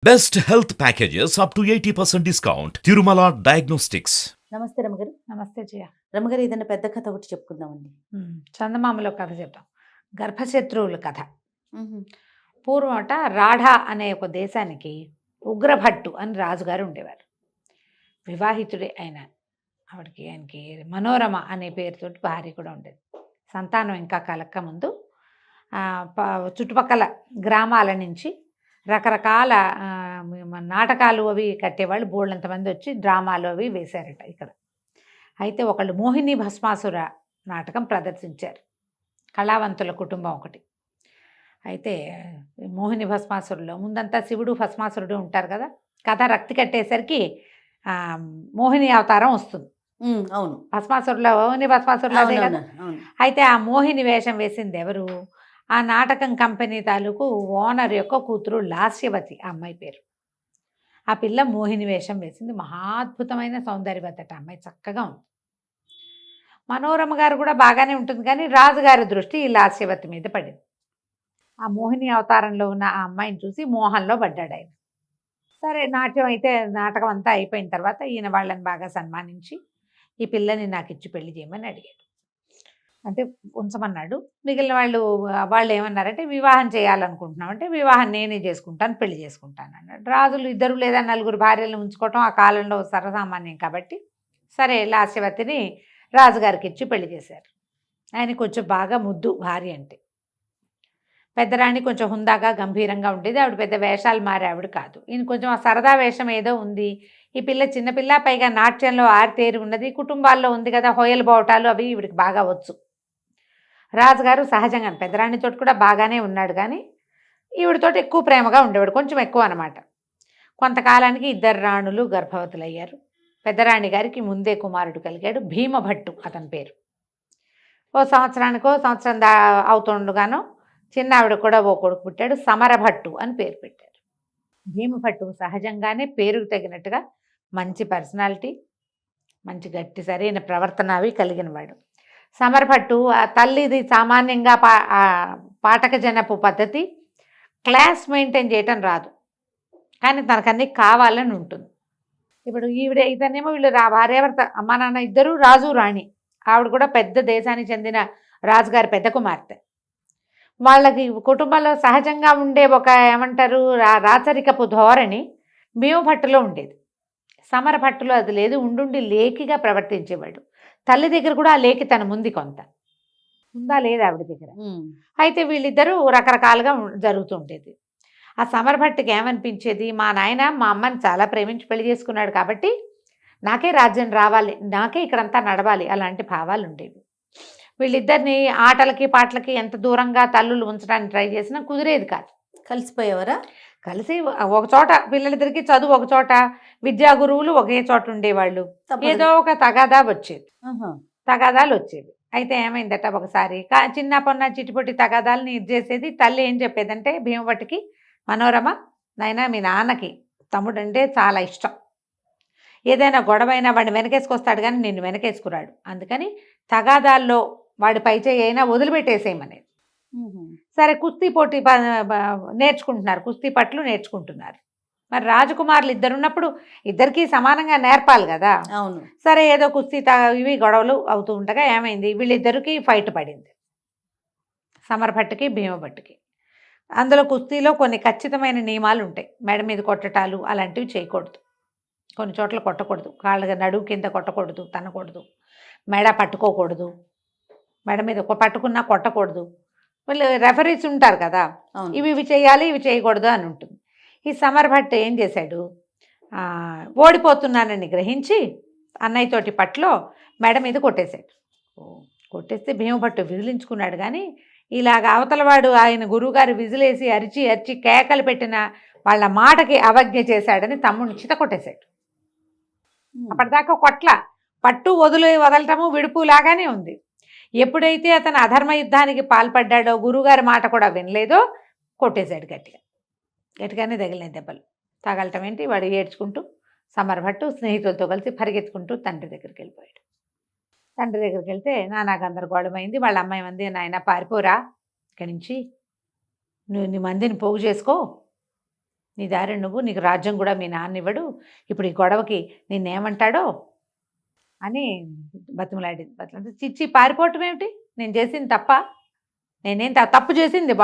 Best health packages up to 80% discount. Tirumala Diagnostics. నమస్తే రమగారు. నమస్తే జయ. రమగారు ఏదైనా పెద్ద కథ ఒకటి చెప్పుకుందామండి. చందమామలో కథ చెప్తాం. గర్భశత్రువుల కథ. పూర్వమట రాఢా అనే ఒక దేశానికి ఉగ్రభట్టు అని రాజుగారు ఉండేవారు. వివాహితుడే ఆయన. ఆయనకి మనోరమ అనే పేరుతోటి భార్య కూడా ఉండేది. సంతానం ఇంకా కలక్క ముందు చుట్టుపక్కల గ్రామాల నుంచి రకరకాల నాటకాలు అవి కట్టేవాళ్ళు బోళ్ళంతమంది వచ్చి డ్రామాలు అవి వేశారట ఇక్కడ. అయితే ఒకళ్ళు మోహిని భస్మాసుర నాటకం ప్రదర్శించారు. కళావంతుల కుటుంబం ఒకటి. అయితే మోహిని భస్మాసురులో ముందంతా శివుడు భస్మాసురుడు ఉంటారు కదా. కథ రక్తి కట్టేసరికి మోహిని అవతారం వస్తుంది. అవును, భస్మాసురులో మోహిని భస్మాసురులో అదే కదా. అయితే ఆ మోహిని వేషం వేసింది ఎవరు? ఆ నాటకం కంపెనీ తాలూకు ఓనర్ యొక్క కూతురు లాస్యవతి, ఆ అమ్మాయి పేరు. ఆ పిల్ల మోహిని వేషం వేసింది. మహాద్భుతమైన సౌందర్యవతట అమ్మాయి, చక్కగా ఉంది. మనోరమ గారు కూడా బాగానే ఉంటుంది, కానీ రాజుగారి దృష్టి ఈ లాస్యవతి మీద పడింది. ఆ మోహిని అవతారంలో ఉన్న ఆ అమ్మాయిని చూసి మోహంలో పడ్డాడు ఆయన. సరే, నాట్యం అయితే నాటకం అంతా అయిపోయిన తర్వాత ఈయన వాళ్ళని బాగా సన్మానించి ఈ పిల్లని నాకు ఇచ్చి పెళ్లి చేయమని అడిగాడు. అంటే ఉంచమన్నాడు. మిగిలిన వాళ్ళు ఏమన్నారంటే వివాహం చేయాలనుకుంటున్నాం అంటే వివాహం నేనే చేసుకుంటాను, పెళ్లి చేసుకుంటాను అన్నాడు. రాజులు ఇద్దరు లేదా నలుగురు భార్యలను ఉంచుకోవటం ఆ కాలంలో సర్వసామాన్యం కాబట్టి సరే లాస్యవతిని రాజుగారికి ఇచ్చి పెళ్లి చేశారు. ఆయన కొంచెం బాగా ముద్దు భార్య అంటే. పెద్దరాణి కొంచెం హుందాగా గంభీరంగా ఉండేది. ఆవిడ పెద్ద వేషాలు మారే ఆవిడ కాదు. ఈయన కొంచెం ఆ సరదా వేషం ఏదో ఉంది. ఈ పిల్ల చిన్నపిల్ల, పైగా నాట్యంలో ఆరితేరి ఉన్నది, కుటుంబాల్లో ఉంది కదా, హోయలు బావటాలు అవి ఈవిడికి బాగా వచ్చు. రాజుగారు సహజంగా పెద్దరాణితో కూడా బాగానే ఉన్నాడు, కానీ ఈవిడితో ఎక్కువ ప్రేమగా ఉండేవాడు, కొంచెం ఎక్కువ అనమాట. కొంతకాలానికి ఇద్దరు రాణులు గర్భవతులయ్యారు. పెద్దరాణి గారికి ముందే కుమారుడు కలిగాడు, భీమభట్టు అతని పేరు. ఓ సంవత్సరం అవుతుండగానో చిన్న ఆవిడ కూడా ఓ కొడుకు పుట్టాడు, సమరభట్టు అని పేరు పెట్టారు. భీమభట్టు సహజంగానే పేరుకు తగినట్టుగా మంచి పర్సనాలిటీ, మంచి గట్టి సరైన ప్రవర్తన అవి కలిగిన వాడు. సమరభట్టు ఆ తల్లిది సామాన్యంగా పాఠక జనపు పద్ధతి, క్లాస్ మెయింటైన్ చేయటం రాదు, కానీ తనకన్నీ కావాలని ఉంటుంది. ఇప్పుడు ఇతనేమో వీళ్ళు భార్యాభర్త, అమ్మా నాన్న ఇద్దరు రాజు రాణి. ఆవిడ కూడా పెద్ద దేశానికి చెందిన రాజుగారి పెద్ద కుమార్తె. వాళ్ళకి కుటుంబంలో సహజంగా ఉండే ఒక ఏమంటారు రాచరికపు ధోరణి భీమభట్టులో ఉండేది. సమరభట్టులో అది లేదు. ఉండుండి లేకిగా ప్రవర్తించేవాడు. తల్లి దగ్గర కూడా ఆ లేకి తన ముందు కొంత ఉందా లేదా ఆవిడ దగ్గర. అయితే వీళ్ళిద్దరూ రకరకాలుగా జరుగుతుండేది. ఆ సమరభట్టుకి ఏమనిపించేది, మా నాయన మా అమ్మని చాలా ప్రేమించి పెళ్లి చేసుకున్నాడు కాబట్టి నాకే రాజ్యం రావాలి, నాకే ఇక్కడంతా నడవాలి, అలాంటి భావాలు ఉండేవి. వీళ్ళిద్దరిని ఆటలకి పాటలకి ఎంత దూరంగా తల్లులు ఉంచడానికి ట్రై చేసినా కుదిరేది కాదు. కలిసిపోయేవారా? కలిసి ఒక చోట పిల్లలిద్దరికి చదువు ఒక చోట, విద్యా గురువులు ఒకే చోట ఉండేవాళ్ళు. ఏదో ఒక తగాదాలు వచ్చేవి. అయితే ఏమైందట ఒకసారి చిన్న పొన్న చిటిపొట్టి తగాదాలని ఇది చేసేది. తల్లి ఏం చెప్పేదంటే భీమభట్టికి, మనోరమ నాయన మీ నాన్నకి తమ్ముడు అంటే చాలా ఇష్టం, ఏదైనా గొడవైనా వాడిని వెనకేసుకొస్తాడు కానీ నిన్ను వెనకేసుకురాడు, అందుకని తగాదాల్లో వాడి పైచేయి అయినా వదిలిపెట్టేసేయమనేది. సరే, కుస్తీ పోటీ నేర్చుకుంటున్నారు, కుస్తీ పట్లు నేర్చుకుంటున్నారు. మరి రాజకుమారులు ఇద్దరున్నప్పుడు ఇద్దరికీ సమానంగా నేర్పాలి కదా. అవును. సరే, ఏదో కుస్తీ ఇవి గొడవలు అవుతూ ఉండగా ఏమైంది, వీళ్ళిద్దరికీ ఫైట్ పడింది, సమరభట్టుకి భీమభట్టుకి. అందులో కుస్తీలో కొన్ని ఖచ్చితమైన నియమాలు ఉంటాయి. మెడ మీద కొట్టటాలు అలాంటివి చేయకూడదు, కొన్ని చోట్ల కొట్టకూడదు, కాళ్ళ నడువు కింద కొట్టకూడదు, తనకూడదు, మెడ పట్టుకోకూడదు, మెడ మీద పట్టుకున్నా కొట్టకూడదు. వీళ్ళు రెఫరీస్ ఉంటారు కదా, ఇవి చేయాలి ఇవి చేయకూడదు అని ఉంటుంది. ఈ సమరభట్టు ఏం చేశాడు, ఓడిపోతున్నానని గ్రహించి అన్నయ్యతోటి పట్లో మెడ మీద కొట్టేశాడు. కొట్టేస్తే భీమభట్టు విదిలించుకున్నాడు, కానీ ఇలాగ అవతలవాడు ఆయన గురువుగారు విజిలేసి అరిచి అరిచి కేకలు పెట్టిన వాళ్ళ మాటకి అవజ్ఞ చేశాడని తమ్ముడిని చిత కొట్టేశాడు. అప్పటిదాకా పట్టు వదలటము విడుపు లాగానే ఉంది. ఎప్పుడైతే అతను అధర్మ యుద్ధానికి పాల్పడ్డాడో, గురువుగారి మాట కూడా వినలేదో, కొట్టేశాడు గట్టిగానే తగిలిన దెబ్బలు. తగలటం ఏంటి, వాడు ఏడ్చుకుంటూ సమరభట్టు స్నేహితులతో కలిసి పరిగెత్తుకుంటూ తండ్రి దగ్గరికి వెళ్ళిపోయాడు. తండ్రి దగ్గరికి వెళ్తే నానా గందరగోళమైంది. వాళ్ళ అమ్మాయి మంది, నాయన పారిపోరా ఇక్కడి నుంచి, నువ్వు నీ మందిని పోగు చేసుకో, నీ దారి నువ్వు, నీకు రాజ్యం కూడా మీ నాన్న ఇవ్వడు, ఇప్పుడు ఈ గొడవకి నిన్నేమంటాడో అని బతిమలాడింది. బతిమలాడితే చిచ్చి పారిపోవటం ఏమిటి, నేను చేసింది తప్ప, నేనేం తప్పు చేసింది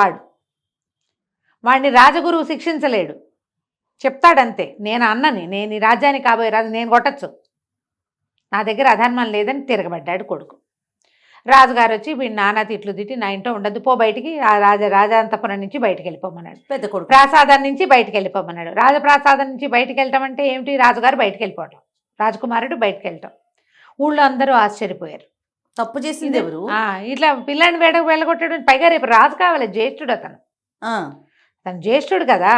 వాడిని రాజగురువు శిక్షించలేడు, చెప్తాడంతే, నేను అన్నని, నేను ఈ రాజ్యానికి కాబోయే రాజు, నేను కొట్టచ్చు, నా దగ్గర అధర్మం లేదని తిరగబడ్డాడు కొడుకు. రాజుగారు వచ్చి వీడిని నానా తిట్లు తిట్టి, నా ఇంట్లో ఉండద్దు, పో బయటికి, ఆ రాజాంతపురం నుంచి బయటికి వెళ్ళిపోమన్నాడు. పెద్ద కొడుకు ప్రాసాదం నుంచి బయటికి వెళ్ళిపోమన్నాడు. రాజప్రాసాదం నుంచి బయటికి వెళ్ళటం అంటే ఏమిటి, రాజుగారు బయటికి వెళ్ళిపోవటం, రాజకుమారుడు బయటికి వెళ్ళటం. ఊళ్ళో అందరూ ఆశ్చర్యపోయారు. తప్పు చేసింది ఎవరు? ఇట్లా పిల్లాన్ని వెళ్ళగొట్టాడు, పైగా రేపు రాజు కావాలి, జ్యేష్ఠుడు అతను, తను జ్యేష్ఠుడు కదా,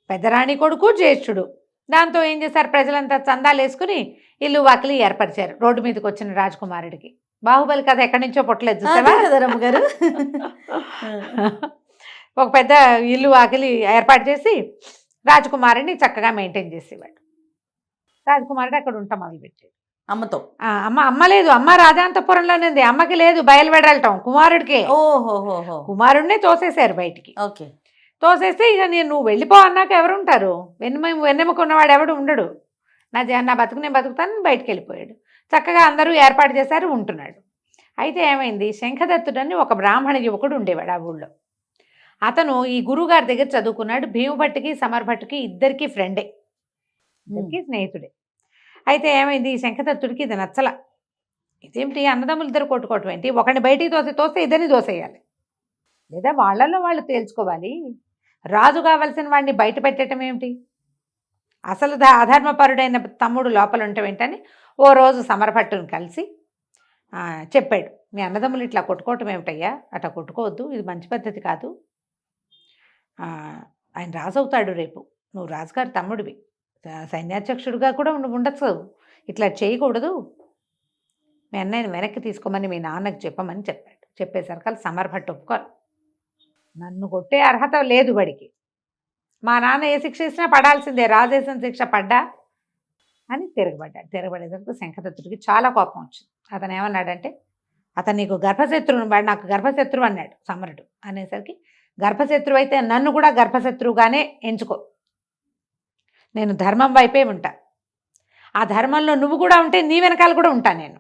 పెద్దరాణి కొడుకు జ్యేష్ఠుడు. దాంతో ఏం చేశారు, ప్రజలంతా చందాలు వేసుకుని ఇల్లు వాకిలి ఏర్పరిచారు రోడ్డు మీదకి వచ్చిన రాజకుమారుడికి. బాహుబలి కథ ఎక్కడి నుంచో పుట్టలేదు చూసావా రమ్మగారు. ఒక పెద్ద ఇల్లు వాకిలి ఏర్పాటు చేసి రాజకుమారుడిని చక్కగా మెయింటైన్ చేసేవాడు. రాజకుమారుడు అక్కడ ఉంటాం మొదలుపెట్టాడు అమ్మతో. అమ్మ లేదు, అమ్మ రాజాంతపురంలోనే ఉంది, అమ్మకి లేదు, బయలువెడలటం కుమారుడికే. ఓహో, కుమారుడినే తోసేశారు బయటికి. ఓకే, తోసేస్తే ఇక నువ్వు వెళ్ళిపో అన్నాక ఎవరు ఉంటారు, వెన్నెముకున్నవాడు ఎవడు ఉండడు, నా బతుకు నేను బతుకుతాను, బయటికి వెళ్ళిపోయాడు. చక్కగా అందరూ ఏర్పాటు చేశారు, ఉంటున్నాడు. అయితే ఏమైంది, శంఖదత్తుడని ఒక బ్రాహ్మణ యువకుడు ఉండేవాడు ఆ ఊళ్ళో. అతను ఈ గురువుగారి దగ్గర చదువుకున్నాడు. భీమభట్టుకి సమరభట్టుకి ఇద్దరికీ ఫ్రెండే, ఇద్దరికి స్నేహితుడే. అయితే ఏమైంది, ఈ శంఖదత్తుడికి ఇది నచ్చల. ఇదేమిటి, అన్నదమ్ములు ఇద్దరు కొట్టుకోవటం ఏంటి, ఒకరిని బయటికి తోస్తే ఇద్దరిని దోసేయాలి, లేదా వాళ్ళల్లో వాళ్ళు తేల్చుకోవాలి, రాజు కావలసిన వాడిని బయట పెట్టడం ఏమిటి, అసలు అధర్మపరుడైన తమ్ముడు లోపల ఉండటం ఏంటని ఓ రోజు సమరభట్టుని కలిసి చెప్పాడు, మీ అన్నదమ్ములు ఇట్లా కొట్టుకోవటం ఏమిటయ్యా, అట్లా కొట్టుకోవద్దు, ఇది మంచి పద్ధతి కాదు, ఆయన రాజు అవుతాడు రేపు, నువ్వు రాజుగారి తమ్ముడివి, సైన్యాధ్యక్షుడిగా కూడా ఉండొచ్చు, ఇట్లా చేయకూడదు, మీ అన్నయ్యని వెనక్కి తీసుకోమని మీ నాన్నకి చెప్పమని చెప్పాడు. చెప్పేసరికి సమరభట్టు ఒప్పుకోరు, నన్ను కొట్టే అర్హత లేదు వాడికి, మా నాన్న ఏ శిక్ష ఇచ్చినా పడాల్సిందే, రాజేసిన శిక్ష పడ్డా అని తిరగబడ్డాడు. తిరగబడేసరికి శంఖదత్తుడికి చాలా కోపం వచ్చింది. అతను ఏమన్నాడంటే, అతను నీకు గర్భశత్రువుని, వాడు నాకు గర్భశత్రువు అన్నాడు సమరుడు. అనేసరికి గర్భశత్రువు అయితే నన్ను కూడా గర్భశత్రువుగానే ఎంచుకో, నేను ధర్మం వైపే ఉంటా, ఆ ధర్మంలో నువ్వు కూడా ఉంటే నీ వెనకాల కూడా ఉంటా నేను,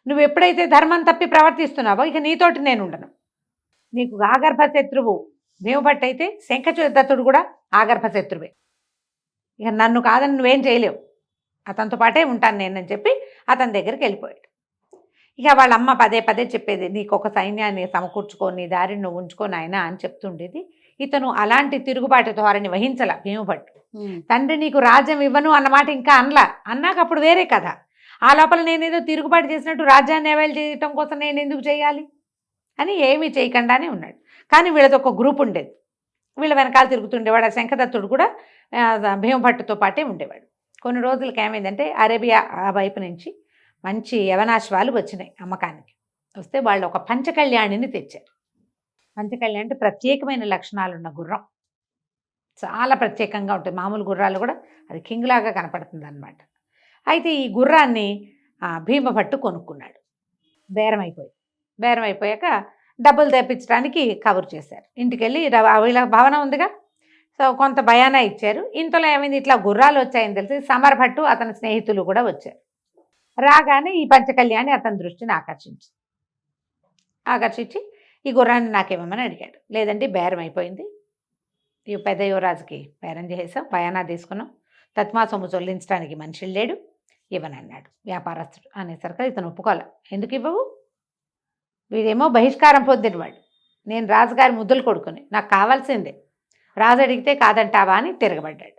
నువ్వు ఎప్పుడైతే ధర్మం తప్పి ప్రవర్తిస్తున్నావో ఇక నీతోటి నేను ఉండను, నీకు ఆగర్భశత్రువు భీమభట్టు అయితే శంఖదత్తుడు కూడా ఆగర్భశత్రువే, ఇక నన్ను కాదని నువ్వేం చేయలేవు, అతనితో పాటే ఉంటాను నేనని చెప్పి అతని దగ్గరికి వెళ్ళిపోయాడు. ఇక వాళ్ళ అమ్మ పదే పదే చెప్పేది, నీకు ఒక సైన్యాన్ని సమకూర్చుకో, నీ దారిని నువ్వు ఉంచుకో నాయనా అని చెప్తుండేది. ఇతను అలాంటి తిరుగుబాటు ధోరణి వహించల భీమభట్టు. తండ్రి నీకు రాజ్యం ఇవ్వను అన్నమాట ఇంకా అన్నాక అప్పుడు వేరే కథ. ఆ లోపల నేనేదో తిరుగుబాటు చేసినట్టు రాజ్యాన్ని అవైల్ చేయటం కోసం నేను ఎందుకు చేయాలి అని ఏమీ చేయకుండానే ఉన్నాడు. కానీ వీళ్ళది ఒక గ్రూప్ ఉండేది, వీళ్ళ వెనకాల తిరుగుతుండేవాడు. ఆ శంఖదత్తుడు కూడా భీమభట్టుతో పాటే ఉండేవాడు. కొన్ని రోజులకి ఏమైందంటే అరేబియా ఆ వైపు నుంచి మంచి యవనాశ్వాలు వచ్చినాయి అమ్మకానికి. వస్తే వాళ్ళు ఒక పంచకళ్యాణిని తెచ్చారు. పంచకళ్యాణి అంటే ప్రత్యేకమైన లక్షణాలు ఉన్న గుర్రం, చాలా ప్రత్యేకంగా ఉంటుంది, మామూలు గుర్రాలు కూడా అది కింగ్ లాగా కనపడుతుంది అనమాట. అయితే ఈ గుర్రాన్ని భీమభట్టు కొనుక్కున్నాడు. బేరం అయిపోయాక డబ్బులు తెప్పించడానికి కబురు చేశారు. ఇంటికి వెళ్ళి వీళ్ళ భవనం ఉందిగా, సో కొంత భయానా ఇచ్చారు. ఇంతలో ఏమైంది, ఇట్లా గుర్రాలు వచ్చాయని తెలిసి సమరభట్టు అతని స్నేహితులు కూడా వచ్చారు. రాగానే ఈ పంచకళ్యాణి అతని దృష్టిని ఆకర్షించి ఈ గుర్రాన్ని నాకేమని అడిగాడు. లేదంటే బేరం అయిపోయింది, ఈ పెద్ద యువరాజుకి బేరం చేసాం, భయానా తీసుకున్నాం, తత్మా సొమ్ము చెల్లించడానికి మనిషి లేడు, ఇవ్వనన్నాడు వ్యాపారస్తుడు. అనేసరికి ఇతను ఒప్పుకోలే. ఎందుకు ఇవ్వవు, వీడేమో బహిష్కారం పొందినవాడు, నేను రాజుగారి ముద్దులు కొడుకుని, నాకు కావాల్సిందే, రాజు అడిగితే కాదంటావా అని తిరగబడ్డాడు.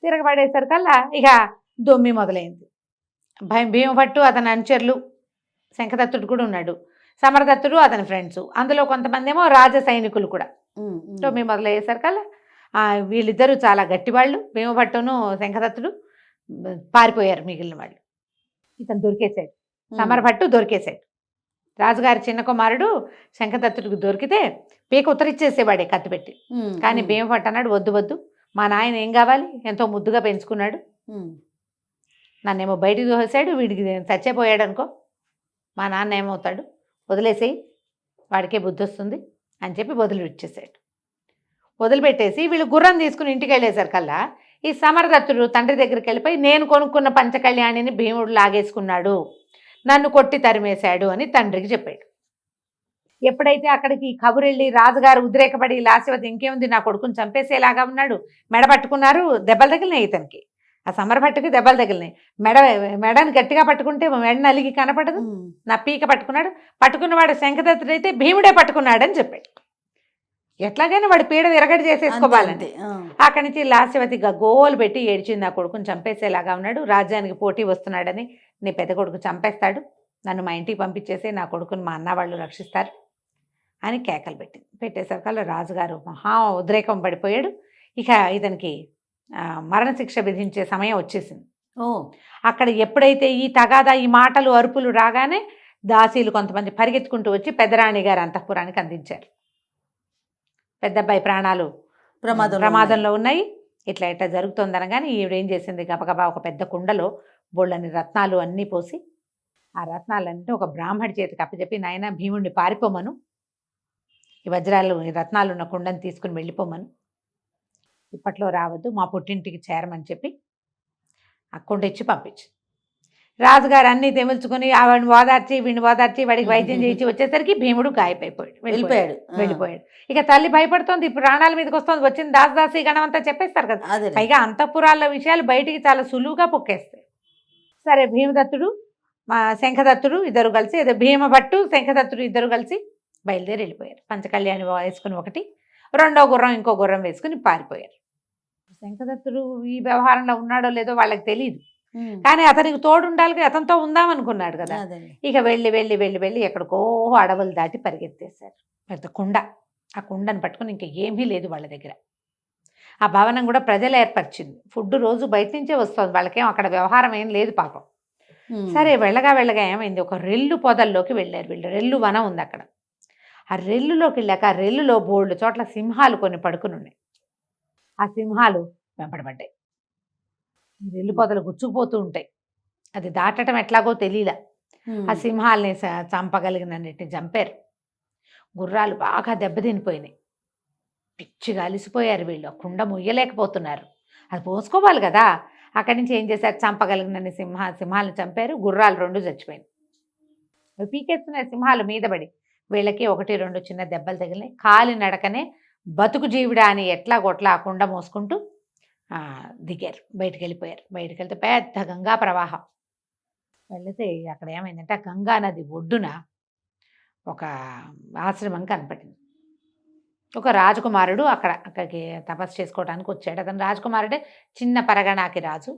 తిరగబడేసరికల్లా ఇక దొమ్మి మొదలైంది. భీమభట్టు అతని అనుచరులు, శంఖదత్తుడు కూడా ఉన్నాడు, సమరదత్తుడు అతని ఫ్రెండ్స్, అందులో కొంతమంది ఏమో రాజ సైనికులు కూడా. దొమ్మి మొదలయ్యేసరికల్లా వీళ్ళిద్దరూ చాలా గట్టివాళ్ళు, భీమభట్టును శంఖదత్తుడు పారిపోయారు. మిగిలిన వాళ్ళు ఇతను దొరికేశాడు, సమరభట్టు దొరికేశాడు. రాజుగారి చిన్న కుమారుడు శంఖదత్తుడికి దొరికితే పీక ఉత్తరిచ్చేసేవాడే కత్తి పెట్టి. కానీ భీమభట్టు అన్నాడు, వద్దు వద్దు, మా నాయన ఏం కావాలి, ఎంతో ముద్దుగా పెంచుకున్నాడు, నన్నేమో బయటికి దోసేశాడు, వీడికి చచ్చిపోయాడు అనుకో, మా నాన్న ఏమవుతాడు, వదిలేసేయి, వాడికే బుద్ధి వస్తుంది అని చెప్పి వదిలి ఇచ్చేసాడు. వదిలిపెట్టేసి వీళ్ళు గుర్రం తీసుకుని ఇంటికి వెళ్ళేసరికల్లా ఈ సమరదత్తుడు తండ్రి దగ్గరికి వెళ్ళిపోయి నేను కొనుక్కున్న పంచకళ్యాణిని భీముడు లాగేసుకున్నాడు, నన్ను కొట్టి తరిమేశాడు అని తండ్రికి చెప్పాడు. ఎప్పుడైతే అక్కడికి ఈ కబురు వెళ్ళి రాజుగారు ఉద్రేకపడి లాస్యవతి ఇంకేముంది నా కొడుకుని చంపేసేలాగా ఉన్నాడు, మెడ పట్టుకున్నారు, దెబ్బలు తగిలినాయి ఇతనికి, ఆ సమరభట్టుకి దెబ్బలు తగిలినాయి. మెడని గట్టిగా పట్టుకుంటే మెడ నలిగి కనపడదు, నా పీక పట్టుకున్నవాడు శంఖదత్తుడైతే భీముడే పట్టుకున్నాడని చెప్పాడు. ఎట్లాగైనా వాడి పీడ విరగడి చేసేసుకోవాలంటే అక్కడి నుంచి లాస్యవతి గోలు పెట్టి ఏడ్చింది, నా కొడుకుని చంపేసేలాగా ఉన్నాడు, రాజ్యానికి పోటీ వస్తున్నాడని నీ పెద్ద కొడుకు చంపేస్తాడు, నన్ను మా ఇంటికి పంపించేసి నా కొడుకుని మా అన్న వాళ్ళు రక్షిస్తారు అని కేకలు పెట్టేసరికల్లా రాజుగారు మహా ఉద్రేకం పడిపోయాడు. ఇక ఇతనికి మరణశిక్ష విధించే సమయం వచ్చేసింది. అక్కడ ఎప్పుడైతే ఈ తగాదా ఈ మాటలు అరుపులు రాగానే దాసీలు కొంతమంది పరిగెత్తుకుంటూ వచ్చి పెద్దరాణి గారు అంతఃపురానికి అందించారు. పెద్దబ్బాయి ప్రాణాలు ప్రమాదంలో ఉన్నాయి, ఇట్లా ఇట్లా జరుగుతుందనగానే ఈవిడేం చేసింది, గబగబా ఒక పెద్ద కుండలో బోళ్ళని రత్నాలు అన్నీ పోసి ఆ రత్నాలన్నీ ఒక బ్రాహ్మడి చేతికి అప్పచెప్పి, నాయన భీముడిని పారిపోమను, ఈ వజ్రాలు ఈ రత్నాలు ఉన్న కుండని తీసుకుని వెళ్ళిపోమను, ఇప్పట్లో రావద్దు, మా పుట్టింటికి చేరమని చెప్పి ఆ కుండ ఇచ్చి పంపించి రాజుగారు అన్నీ తెమిల్చుకుని వాడిని ఓదార్చి వీడిని ఓదార్చి వాడికి వైద్యం చేయించి వచ్చేసరికి భీముడు గాయపడిపోయాడు, వెళ్ళిపోయాడు. ఇక తల్లి భయపడుతోంది, ఇప్పుడు ప్రాణాల మీదకి వస్తుంది, వచ్చిన దాసదాసి గణం అంతా చెప్పేస్తారు కదా, పైగా అంతఃపురాల విషయాలు బయటికి చాలా సులువుగా పొక్కేస్తాయి. సరే భీమదత్తుడు మా శంఖదత్తుడు ఇద్దరు కలిసి, ఏదో భీమభట్టు శంఖదత్తుడు ఇద్దరు కలిసి బయలుదేరి వెళ్ళిపోయారు. పంచకళ్యాణి వేసుకుని ఒకటి, రెండో గుర్రం ఇంకో గుర్రం వేసుకుని పారిపోయారు. శంఖదత్తుడు ఈ వ్యవహారంలో ఉన్నాడో లేదో వాళ్ళకి తెలియదు, కానీ అతనికి తోడు ఉండాలి, అతనితో ఉందామనుకున్నాడు కదా. ఇక వెళ్ళి ఎక్కడికో అడవులు దాటి పరిగెత్తేశారు. పెద్ద కుండ, ఆ కుండను పట్టుకుని ఇంకా ఏమీ లేదు వాళ్ళ దగ్గర. ఆ భవనం కూడా ప్రజలు ఏర్పరిచింది, ఫుడ్ రోజు బయట నుంచే వస్తుంది, వాళ్ళకేం అక్కడ వ్యవహారం ఏం లేదు పాపం. సరే వెళ్ళగా ఏమైంది, ఒక రెల్లు పొదల్లోకి వెళ్ళారు వీళ్ళు. రెల్లు వనం ఉంది అక్కడ. ఆ రెల్లులోకి వెళ్ళాక ఆ రెల్లులో బోల్డ్ చోట్ల సింహాలు కొన్ని పడుకుని ఉన్నాయి. ఆ సింహాలు వెంపడబడ్డాయి, రెల్లు పొదలు గుచ్చుకుపోతూ ఉంటాయి, అది దాటడం ఎట్లాగో తెలియలా. ఆ సింహాలని చంపగలిగినన్నిటిని చంపారు. గుర్రాలు బాగా దెబ్బతినిపోయినాయి, పిచ్చిగా అలిసిపోయారు వీళ్ళు, కుండ ముయ్యలేకపోతున్నారు, అది పోసుకోవాలి కదా. అక్కడి నుంచి ఏం చేశారు, చంపగలిగినన్ని సింహాలను చంపారు. గుర్రాలు 2 చచ్చిపోయినాయి. పీకెత్తున్న సింహాలు మీద పడి వీళ్ళకి 1-2 చిన్న దెబ్బలు తగిలినాయి. కాలి నడకనే బతుకు జీవుడా అని ఎట్లా కొట్లా ఆ కుండ మోసుకుంటూ దిగారు, బయటికి వెళ్ళిపోయారు. బయటికి వెళ్తే పెద్ద గంగా ప్రవాహం. వెళితే అక్కడ ఏమైందంటే ఆ గంగా నది ఒడ్డున ఒక ఆశ్రమం కనపడింది. ఒక రాజకుమారుడు అక్కడికి తపస్సు చేసుకోవడానికి వచ్చాడు. అతను రాజకుమారుడే, చిన్న పరగణాకి రాజు.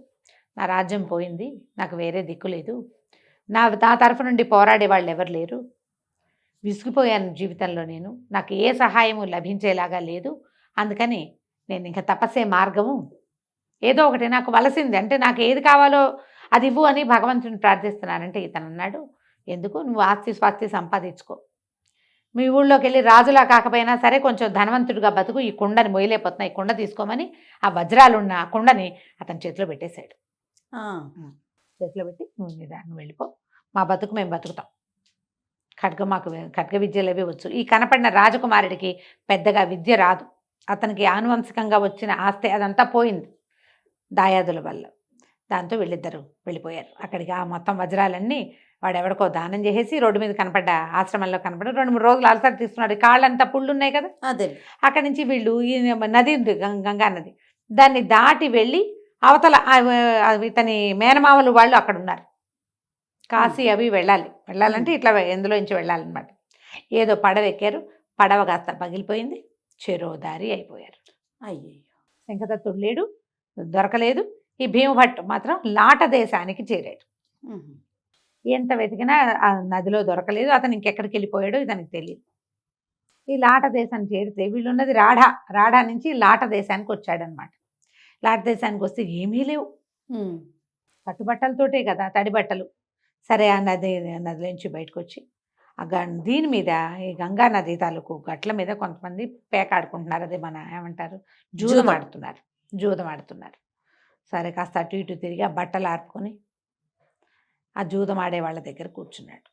నా రాజ్యం పోయింది, నాకు వేరే దిక్కు లేదు, నా తరఫు నుండి పోరాడే వాళ్ళు ఎవరు లేరు, విసిగిపోయాను జీవితంలో, నాకు ఏ సహాయము లభించేలాగా లేదు, అందుకని నేను ఇంకా తపస్సే మార్గము, ఏదో ఒకటి నాకు వలసింది అంటే నాకు ఏది కావాలో అది ఇవ్వు అని భగవంతుని ప్రార్థిస్తున్నానంటే ఇతను అన్నాడు, ఎందుకు, నువ్వు ఆస్తి స్వాస్తి సంపాదించుకో, మీ ఊళ్ళోకి వెళ్ళి రాజులా కాకపోయినా సరే కొంచెం ధనవంతుడిగా బతుకు, ఈ కుండని మొయ్యలేకపోతున్నా, ఈ కుండ తీసుకోమని ఆ వజ్రాలున్న ఆ కుండని అతని చేతిలో పెట్టేశాడు. చేతిలో పెట్టి నువ్వు వెళ్ళిపో, మా బతుకు మేము బతుకుతాం, ఖడ్గ విద్యలు అవి వచ్చు. ఈ కనపడిన రాజకుమారుడికి పెద్దగా విద్య రాదు, అతనికి ఆనువంశికంగా వచ్చిన ఆస్తి అదంతా పోయింది దాయాదుల వల్ల. దాంతో వీళ్ళిద్దరూ వెళ్ళిపోయారు అక్కడికి. ఆ మొత్తం వజ్రాలన్నీ వాడెవడికో దానం చేసేసి రోడ్డు మీద కనపడ్డ ఆశ్రమంలో కనపడ్డ 2-3 రోజులు అలసట తీసుకున్నాడు, కాళ్ళంతా పుళ్ళు ఉన్నాయి కదా. అదే అక్కడి నుంచి వీళ్ళు ఈ నది ఉంది, గంగా నది, దాన్ని దాటి వెళ్ళి అవతల ఇతని మేనమామలు వాళ్ళు అక్కడ ఉన్నారు, కాశీ అవి వెళ్ళాలంటే ఇట్లా ఎందులో నుంచి వెళ్ళాలన్నమాట. ఏదో పడవ ఎక్కారు, పడవ కాస్త పగిలిపోయింది, చెరోదారి అయిపోయారు. అయ్యో, శంఖదత్తుడు లేడు, దొరకలేదు. ఈ భీమభట్టు మాత్రం లాట దేశానికి చేరాడు. ఎంత వెతికినా ఆ నదిలో దొరకలేదు, అతను ఇంకెక్కడికి వెళ్ళిపోయాడో ఇతనికి తెలియదు. ఈ లాట దేశానికి చేరితే వీళ్ళున్నది రాఢా నుంచి లాట దేశానికి వచ్చాడనమాట. లాట దేశానికి వస్తే ఏమీ లేవు, కట్టుబట్టలతోటే కదా, తడి బట్టలు. సరే ఆ నదిలోంచి బయటకు వచ్చి దీని మీద ఈ గంగా నది తాలూకు గట్ల మీద కొంతమంది పేకాడుకుంటున్నారు, అదే మన ఏమంటారు జూదం ఆడుతున్నారు. సరే కాస్త అటు ఇటు తిరిగి ఆ బట్టలు ఆర్పుకొని ఆ జూదం ఆడే వాళ్ళ దగ్గర కూర్చున్నాడు.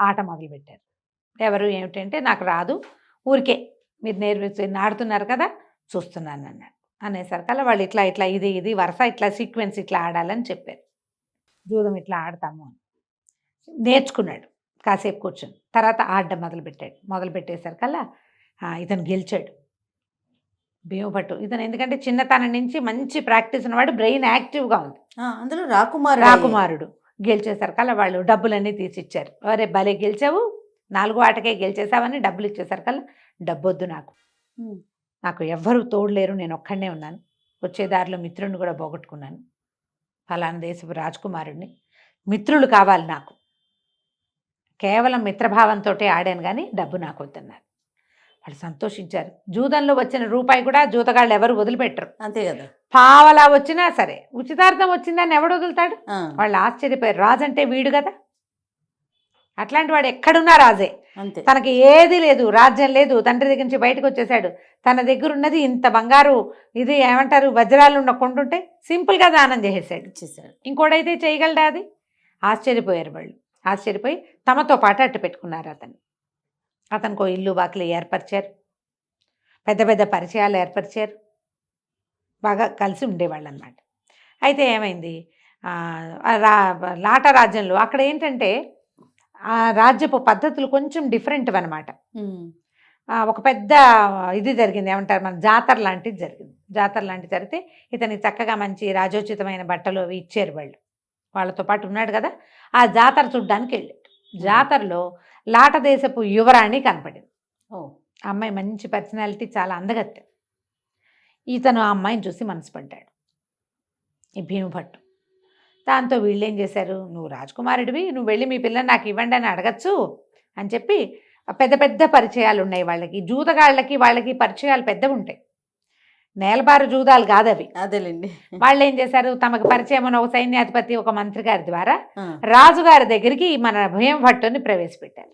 ఆట మొదలుపెట్టారు. ఎవరు ఏమిటంటే నాకు రాదు, ఊరికే మీరు ఆడుతున్నారు కదా చూస్తున్నాను అన్నాడు. అనేసరికల్లా వాళ్ళు ఇట్లా ఇట్లా ఇది వరుస ఇట్లా సీక్వెన్స్ ఇట్లా ఆడాలని చెప్పారు. జూదం ఇట్లా ఆడతాము అని నేర్చుకున్నాడు. కాసేపు కూర్చొని తర్వాత ఆడడం మొదలుపెట్టేసరికల్లా ఇతను గెలిచాడు. భీమభట్టు ఇతను ఎందుకంటే చిన్నతనం నుంచి మంచి ప్రాక్టీస్ ఉన్నవాడు, బ్రెయిన్ యాక్టివ్గా ఉంది. అందులో రాకుమారుడు గెలిచేసరికల్లా వాళ్ళు డబ్బులన్నీ తీసిచ్చారు. అరే భలే గెలిచావు, 4 ఆటకే గెలిచేసావని డబ్బులు ఇచ్చేసరికల్లా డబ్బొద్దు నాకు ఎవ్వరూ తోడులేరు, నేను ఒక్కడనే ఉన్నాను, వచ్చే దారిలో మిత్రుడిని కూడా పోగొట్టుకున్నాను, ఫలానా దేశపు రాజకుమారుడిని, మిత్రులు కావాలి నాకు, కేవలం మిత్రభావంతో ఆడాను కానీ డబ్బు నాకు వద్దన్నారు. వాళ్ళు సంతోషించారు. జూదంలో వచ్చిన రూపాయి కూడా జూతగాళ్ళు ఎవరు వదిలిపెట్టరు. అంతే కదా, పావలా వచ్చినా సరే ఉచితార్థం వచ్చిందని ఎవడు వదులుతాడు? వాళ్ళు ఆశ్చర్యపోయారు. రాజు అంటే వీడు కదా, అట్లాంటి వాడు ఎక్కడున్నా రాజే. అంతే, తనకి ఏది లేదు, రాజ్యం లేదు, తండ్రి దగ్గర నుంచి బయటకు వచ్చేసాడు. తన దగ్గర ఉన్నది ఇంత బంగారు ఇది ఏమంటారు వజ్రాలు ఉన్న కొంటుంటే సింపుల్గా దానం చేసేసాడు. ఇంకోడైతే చేయగలడా? అది ఆశ్చర్యపోయారు వాళ్ళు. ఆశ్చర్యపోయి తమతో పాటు అట్టు పెట్టుకున్నారు. అతనికి ఇల్లు వాకిలి ఏర్పరిచారు, పెద్ద పెద్ద పరిచయాలు ఏర్పరిచారు, బాగా కలిసి ఉండేవాళ్ళు అన్నమాట. అయితే ఏమైంది, లాట రాజ్యంలో అక్కడ ఏంటంటే ఆ రాజ్యపు పద్ధతులు కొంచెం డిఫరెంట్ అనమాట. ఒక పెద్ద ఇది జరిగింది, ఏమంటారు మన జాతర లాంటిది జరిగింది. జాతర లాంటిది జరిగితే ఇతనికి చక్కగా మంచి రాజోచితమైన బట్టలు అవి ఇచ్చారు వాళ్ళు. వాళ్ళతో పాటు ఉన్నాడు కదా, ఆ జాతర చూడ్డానికి వెళ్ళాడు. జాతరలో లాట దేశపు యువరాణి కనపడింది. అమ్మాయి మంచి పర్సనాలిటీ, చాలా అందగత్తె. ఇతను ఆ అమ్మాయిని చూసి మనసు పడ్డాడు, ఈ భీమభట్టు. దాంతో వీళ్ళు ఏం చేశారు, నువ్వు రాజకుమారుడివి, నువ్వు వెళ్ళి మీ పిల్లని నాకు ఇవ్వండి అని అడగచ్చు అని చెప్పి పెద్ద పెద్ద పరిచయాలు ఉన్నాయి వాళ్ళకి. జూదగాళ్ళకి వాళ్ళకి పరిచయాలు పెద్దవి ఉంటాయి, నేలబారు జూదాలు కాదు అవి. అదేలేండి. వాళ్ళు ఏం చేశారు, తమకు పరిచయం ఉన్న ఒక సైన్యాధిపతి ఒక మంత్రి గారి ద్వారా రాజుగారి దగ్గరికి మన భీమభట్టుని ప్రవేశపెట్టారు.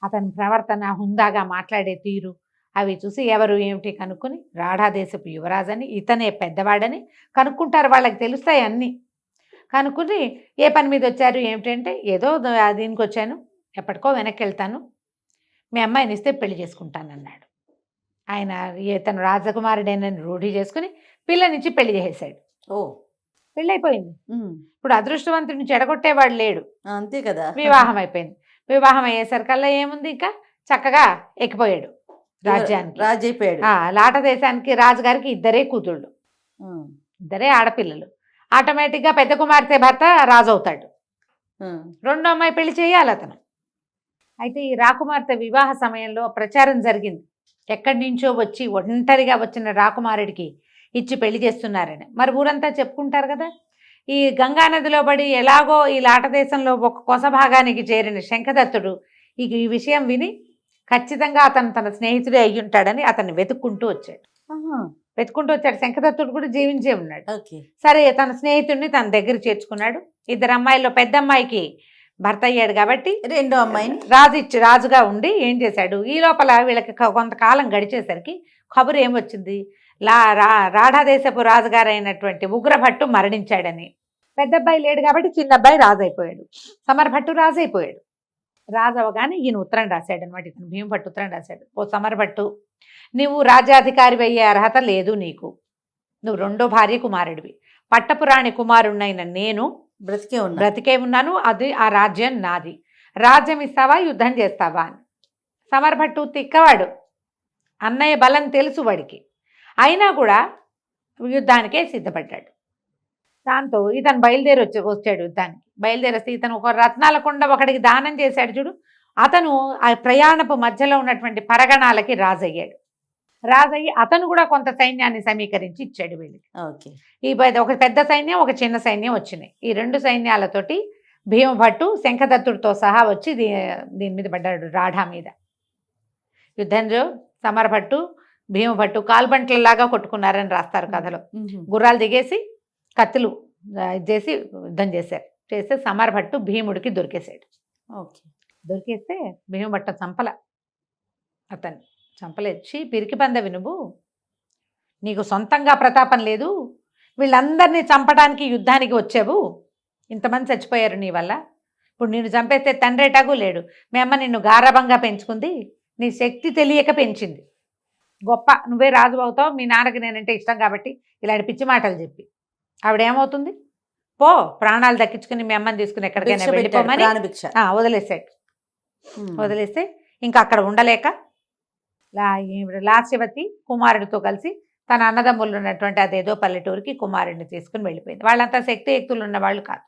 అతని ప్రవర్తన, హుందాగా మాట్లాడే తీరు అవి చూసి ఎవరు ఏమిటి కనుక్కొని రాఢాదేశపు యువరాజని, ఇతనే పెద్దవాడని కనుక్కుంటారు. వాళ్ళకి తెలుస్తాయి అన్నీ. కనుక్కుని ఏ పని మీద వచ్చారు ఏమిటంటే, ఏదో దీనికి వచ్చాను, ఎప్పటికో వెనక్కి వెళ్తాను, మీ అమ్మాయిని ఇస్తే పెళ్లి చేసుకుంటానన్నాడు. ఆయన ఇతను రాజకుమారుడేనని రూఢి చేసుకుని పిల్లనిచ్చి పెళ్లి చేసేసాడు. పెళ్ళి అయిపోయింది. ఇప్పుడు అదృష్టవంతుడిని చెడగొట్టేవాడు లేడు. అంతే కదా, వివాహం అయిపోయింది. వివాహం అయ్యేసరికల్లా ఏముంది, ఇంకా చక్కగా ఎక్కిపోయాడు రాజ్యానికి. రాజు అయిపోయాడు. లాట దేశానికి రాజుగారికి 2 కూతుళ్ళు, 2 ఆడపిల్లలు. ఆటోమేటిక్గా పెద్ద కుమార్తె భర్త రాజు అవుతాడు. 2వ అమ్మాయి పెళ్లి చేయాలి అతను. అయితే ఈ రాకుమార్తె వివాహ సమయంలో ప్రచారం జరిగింది, ఎక్కడి నుంచో వచ్చి ఒంటరిగా వచ్చిన రాకుమారుడికి ఇచ్చి పెళ్లి చేస్తున్నారని. మరి ఊరంతా చెప్పుకుంటారు కదా. ఈ గంగానదిలో పడి ఎలాగో ఈ లాట దేశంలో ఒక కొస భాగానికి చేరిన శంఖదత్తుడు ఈ విషయం విని ఖచ్చితంగా అతను తన స్నేహితుడే అయ్యి ఉంటాడని అతన్ని వెతుక్కుంటూ వచ్చాడు. శంఖదత్తుడు కూడా జీవించే ఉన్నాడు. సరే, తన స్నేహితుడిని తన దగ్గర చేర్చుకున్నాడు. 2 అమ్మాయిల్లో పెద్ద అమ్మాయికి భర్త అయ్యాడు కాబట్టి 2వ అమ్మాయిని రాజుగా ఉండి ఏం చేశాడు, ఈ లోపల వీళ్ళకి కొంతకాలం గడిచేసరికి కబురు ఏమొచ్చింది, రాఢాదేశపు రాజుగారు అయినటువంటి ఉగ్రభట్టు మరణించాడని. పెద్ద అబ్బాయి లేడు కాబట్టి చిన్న అబ్బాయి రాజు అయిపోయాడు. సమరభట్టు రాజు అయిపోయాడు. రాజు అవగానే ఈయన ఉత్తరం రాశాడు అనమాట. ఇతను భీమభట్టు ఉత్తరం రాశాడు, ఓ సమరభట్టు, నువ్వు రాజ్యాధికారి అయ్యే అర్హత లేదు నీకు, నువ్వు 2వ భార్య కుమారుడివి, పట్టపురాణి కుమారుడినైన నేను బ్రతికే ఉన్నాను, అది ఆ రాజ్యం నాది, రాజ్యం ఇస్తావా యుద్ధం చేస్తావా అని. సమరభట్టు తిక్కవాడు, అన్నయ్య బలం తెలుసు వాడికి, అయినా కూడా యుద్ధానికే సిద్ధపడ్డాడు. దాంతో ఇతను వచ్చాడు యుద్ధానికి. బయలుదేరిస్తే ఇతను ఒక రత్నాల కొండ ఒకడికి దానం చేశాడు చూడు, అతను ఆ ప్రయాణపు మధ్యలో ఉన్నటువంటి పరగణాలకి రాజయ్యాడు. రాజయ్యి అతను కూడా కొంత సైన్యాన్ని సమీకరించి ఇచ్చాడు వీళ్ళకి. ఈ ఒక పెద్ద సైన్యం, ఒక చిన్న సైన్యం వచ్చినాయి. ఈ 2 సైన్యాలతోటి భీమభట్టు శంఖదత్తుడితో సహా వచ్చి దీని మీద పడ్డాడు, రాఢా మీద. యుద్ధంలో సమరభట్టు భీమభట్టు కాల్బంట్లలాగా కొట్టుకున్నారని రాస్తారు కథలో. గుర్రాలు దిగేసి కత్తులు చేసి యుద్ధం చేస్తే సమరభట్టు భీముడికి దొరికేసాడు. దొరికేస్తే భీమభట్టు అతన్ని చంపలేచి, పిరికి పందవి నువ్వు, నీకు సొంతంగా ప్రతాపం లేదు, వీళ్ళందరినీ చంపడానికి యుద్ధానికి వచ్చావు, ఇంతమంది చచ్చిపోయారు నీ వల్ల, ఇప్పుడు నిన్ను చంపేస్తే తండ్రేటాಗೂ లేడు, మీ అమ్మ నిన్ను గారాబంగా పెంచుకుంది, నీ శక్తి తెలియక పెంచింది, గొప్ప నువ్వే రాజు అవుతావు, మీ నాన్నకి నేనంటే ఇష్టం కాబట్టి ఇలాంటి పిచ్చి మాటలు చెప్పి ఆవిడేమవుతుంది, పో ప్రాణాలు దక్కించుకుని మీ అమ్మని తీసుకుని ఎక్కడికైనా భిక్ష పెట్టాడు, వెళ్ళిపోమని ప్రాణభిక్ష. వదిలేసాడు. ఉమ్. వదిలేస్తే ఇంకా అక్కడ ఉండలేక లాస్యవతి కుమారుడితో కలిసి తన అన్నదమ్ములు ఉన్నటువంటి అదేదో పల్లెటూరికి కుమారుడిని తీసుకుని వెళ్ళిపోయింది. వాళ్ళంతా శక్తియుక్తులు ఉన్న వాళ్ళు కాదు.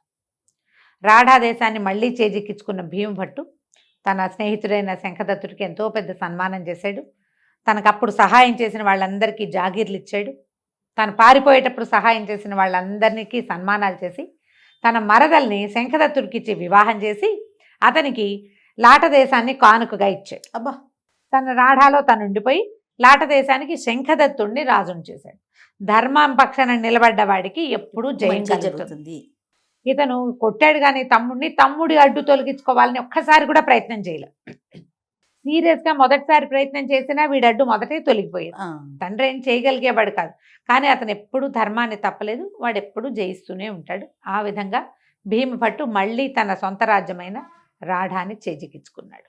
రాఢా దేశాన్ని మళ్ళీ చేజిక్కించుకున్న భీమభట్టు తన స్నేహితుడైన శంఖదత్తుడికి ఎంతో పెద్ద సన్మానం చేశాడు. తనకప్పుడు సహాయం చేసిన వాళ్ళందరికీ జాగీర్లు ఇచ్చాడు. తను పారిపోయేటప్పుడు సహాయం చేసిన వాళ్ళందరికీ సన్మానాలు చేసి తన మరదల్ని శంఖదత్తుడికి ఇచ్చి వివాహం చేసి అతనికి లాట దేశాన్ని కానుకగా ఇచ్చాడు. అబ్బా. తన రాఢాలో తను ఉండిపోయి లాట దేశానికి శంఖదత్తుడిని రాజును చేశాడు. ధర్మం పక్షాన నిలబడ్డ వాడికి ఎప్పుడూ జయం మంచి కలుగుతుంది. జరుగుతుంది. ఇతను కొట్టాడు కానీ తమ్ముడి అడ్డు తొలగించుకోవాలని ఒక్కసారి కూడా ప్రయత్నం చేయలేదు. సీరియస్గా మొదటిసారి ప్రయత్నం చేసినా వీడి అడ్డు మొదటే తొలగిపోయేది. ఆ. తండ్రి ఏం చేయగలిగేవాడు కాదు, కానీ అతను ఎప్పుడూ ధర్మాన్ని తప్పలేదు. వాడు ఎప్పుడూ జయిస్తూనే ఉంటాడు. ఆ విధంగా భీమభట్టు మళ్ళీ తన సొంత రాజ్యమైన రాఢాన్ని చేజిక్కించుకున్నాడు.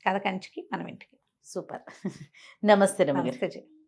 కథ కంచికి మనం ఇంటికి. సూపర్. నమస్తే రమగారు. నమస్తే.